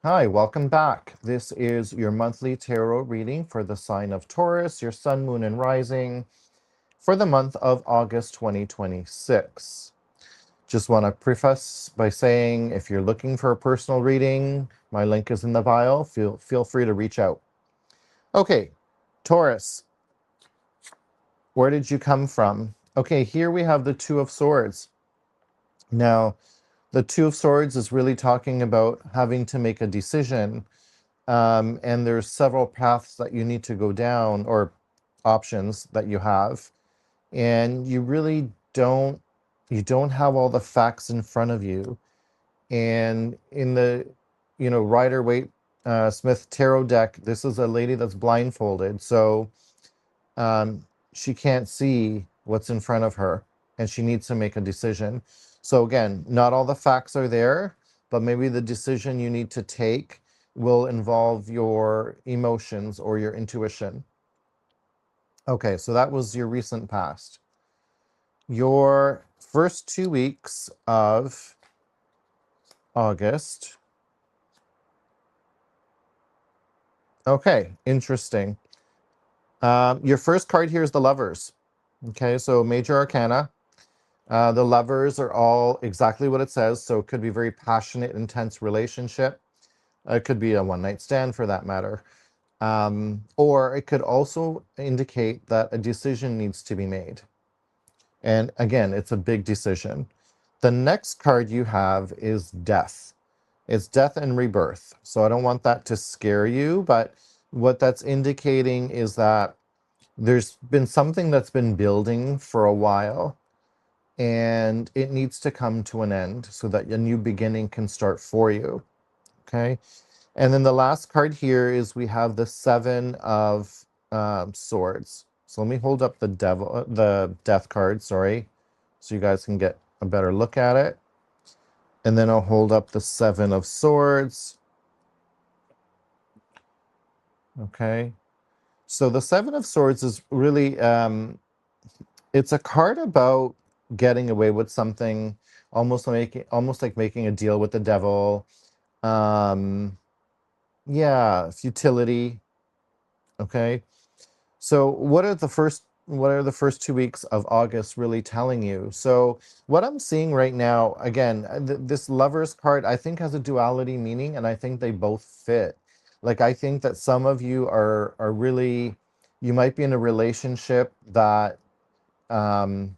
Hi, welcome back. This is your monthly tarot reading for the sign of Taurus, your sun, moon, and rising for the month of August 2026. Just want to preface by saying if you're looking for a personal reading, my link is in the bio. Feel free to reach out. Okay, Taurus, where did you come from? Okay, here we have the Two of Swords. Now, the Two of Swords is really talking about having to make a decision. And there's several paths that you need to go down or options that you have. And you really don't have all the facts in front of you. And in the, Rider Waite Smith tarot deck, this is a lady that's blindfolded. So she can't see what's in front of her and she needs to make a decision. So again, not all the facts are there, but maybe the decision you need to take will involve your emotions or your intuition. Okay, so that was your recent past. Your first 2 weeks of August. Okay, interesting. Your first card here is the Lovers. Okay, so Major Arcana. The Lovers are all exactly what it says, so it could be very passionate, intense relationship. It could be a one-night stand for that matter. Or it could also indicate that a decision needs to be made. And again, it's a big decision. The next card you have is Death. It's death and rebirth. So I don't want that to scare you, but what that's indicating is that there's been something that's been building for a while and it needs to come to an end so that a new beginning can start for you. Okay. And then the last card here is we have the Seven of Swords. So let me hold up the Death card, sorry, so you guys can get a better look at it. And then I'll hold up the Seven of Swords. Okay. So the Seven of Swords is really, it's a card about getting away with something, almost like making a deal with the devil. Yeah, futility. Okay. So what are the first 2 weeks of August really telling you? So what I'm seeing right now, again, this Lovers card, I think has a duality meaning, and I think they both fit. Like I think that some of you are really, you might be in a relationship that um,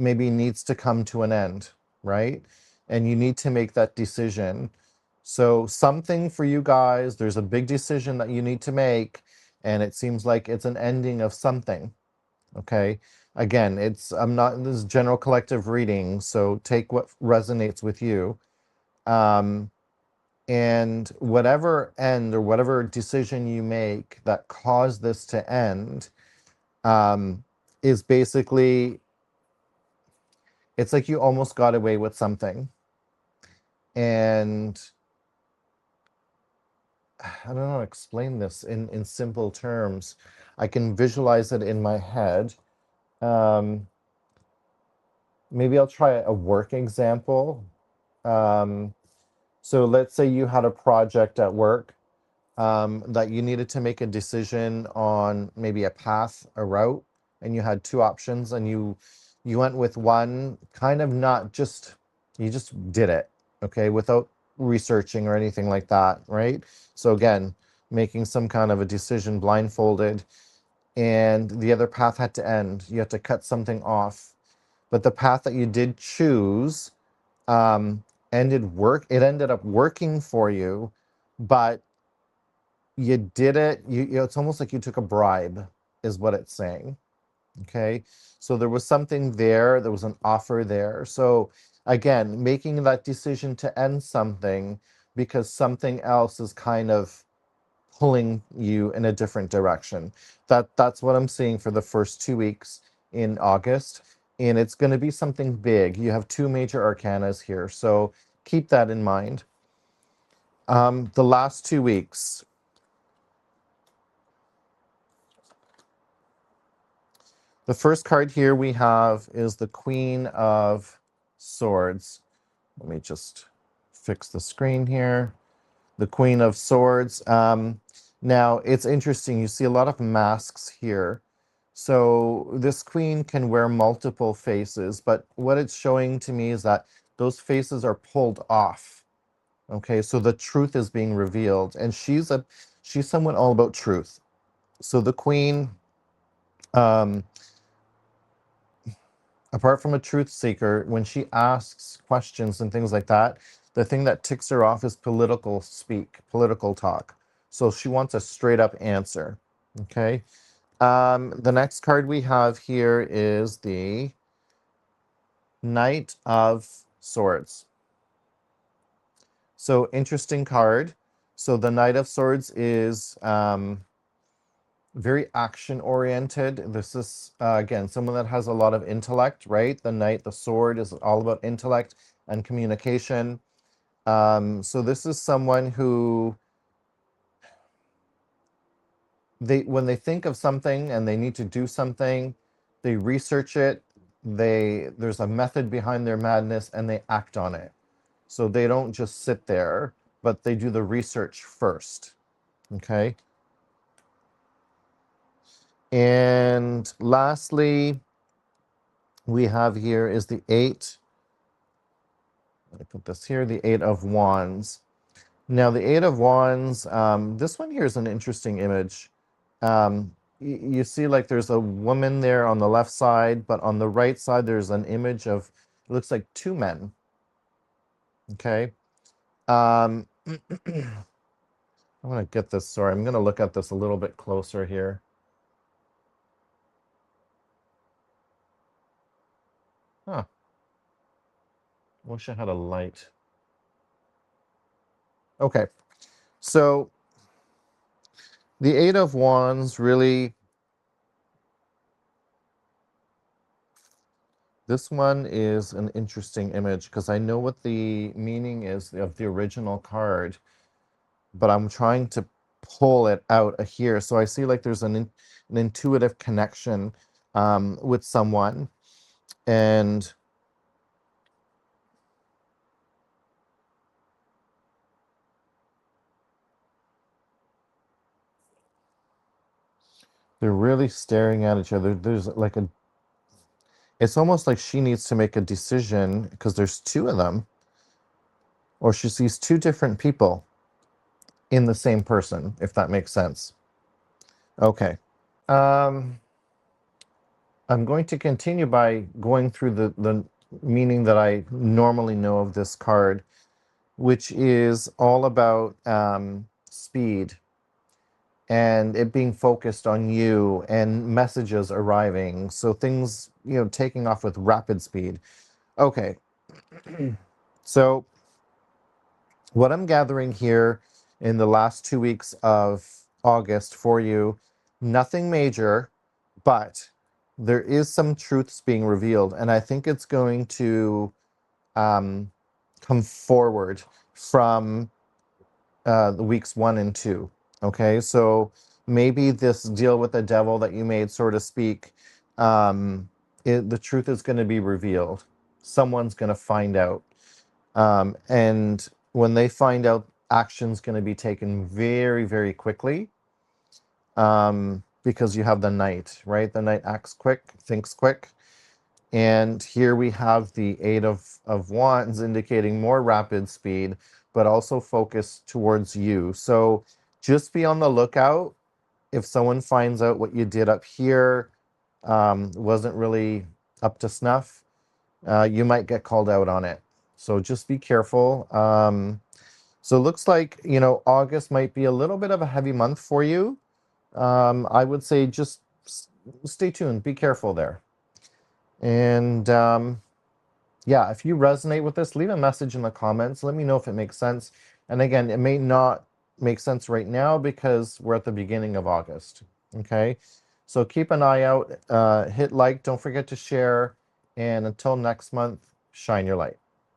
maybe needs to come to an end, right? And you need to make that decision. So something for you guys, there's a big decision that you need to make, and it seems like it's an ending of something. Okay. Again, I'm not this is general collective reading, so take what resonates with you. Um, and whatever end or whatever decision you make that caused this to end, is basically, it's like you almost got away with something. And I don't know how to explain this in simple terms. I can visualize it in my head. Um, Maybe I'll try a work example. Um, so let's say you had a project at work that you needed to make a decision on, maybe a path, a route, and you had two options, and you went with one, kind of not just, you just did it, okay, without researching or anything like that, right? So again, making some kind of a decision blindfolded, and the other path had to end. You had to cut something off, but the path that you did choose um, it ended up working for you, but you did it. It's almost like you took a bribe, is what it's saying. Okay. So there was something there. There was an offer there. So again, making that decision to end something because something else is kind of pulling you in a different direction. That's what I'm seeing for the first 2 weeks in August. And it's going to be something big. You have two major arcanas here. So keep that in mind. The last 2 weeks. The first card here we have is the Queen of Swords. Let me just fix the screen here. the Queen of Swords. Now, it's interesting. You see a lot of masks here. So this queen can wear multiple faces, but what it's showing to me is that those faces are pulled off. Okay, so the truth is being revealed, and she's someone all about truth. So the queen, um, apart from a truth seeker, when she asks questions and things like that, the thing that ticks her off is political speak, political talk. So she wants a straight up answer. Okay. The next card we have here is the Knight of Swords. So interesting card. So the Knight of Swords is very action oriented. This is, again, someone that has a lot of intellect, right? The knight, the sword is all about intellect and communication. So this is someone who when they think of something and they need to do something, they research it. There's a method behind their madness and they act on it. So they don't just sit there, but they do the research first. Okay. And lastly, we have here is the eight. Let me put this here, the Eight of Wands. Now, the Eight of Wands, this one here is an interesting image. You see like there's a woman there on the left side, but on the right side, there's an image of, it looks like two men. Okay. I'm going to get this, sorry, I'm going to look at this a little bit closer here. Huh. Wish I had a light. Okay. So the Eight of Wands really, this one is an interesting image because I know what the meaning is of the original card, but I'm trying to pull it out here. So I see like there's an intuitive connection with someone, and they're really staring at each other. There's like it's almost like she needs to make a decision because there's two of them, or she sees two different people in the same person, if that makes sense. Okay. I'm going to continue by going through the meaning that I normally know of this card, which is all about speed and it being focused on you and messages arriving. So things, taking off with rapid speed. Okay. So what I'm gathering here in the last 2 weeks of August for you, nothing major, but there is some truths being revealed. And I think it's going to come forward from the weeks 1 and 2. Okay, so maybe this deal with the devil that you made, so to speak, the truth is going to be revealed. Someone's going to find out. And when they find out, action's going to be taken very, very quickly because you have the knight, right? The knight acts quick, thinks quick. And here we have the Eight of Wands indicating more rapid speed, but also focus towards you. So just be on the lookout. If someone finds out what you did up here wasn't really up to snuff, you might get called out on it. So just be careful. So it looks like, August might be a little bit of a heavy month for you. I would say just stay tuned. Be careful there. And yeah, if you resonate with this, leave a message in the comments. Let me know if it makes sense. And again, it may not make sense right now because we're at the beginning of August. Okay, so keep an eye out. Hit like. Don't forget to share. And until next month, shine your light.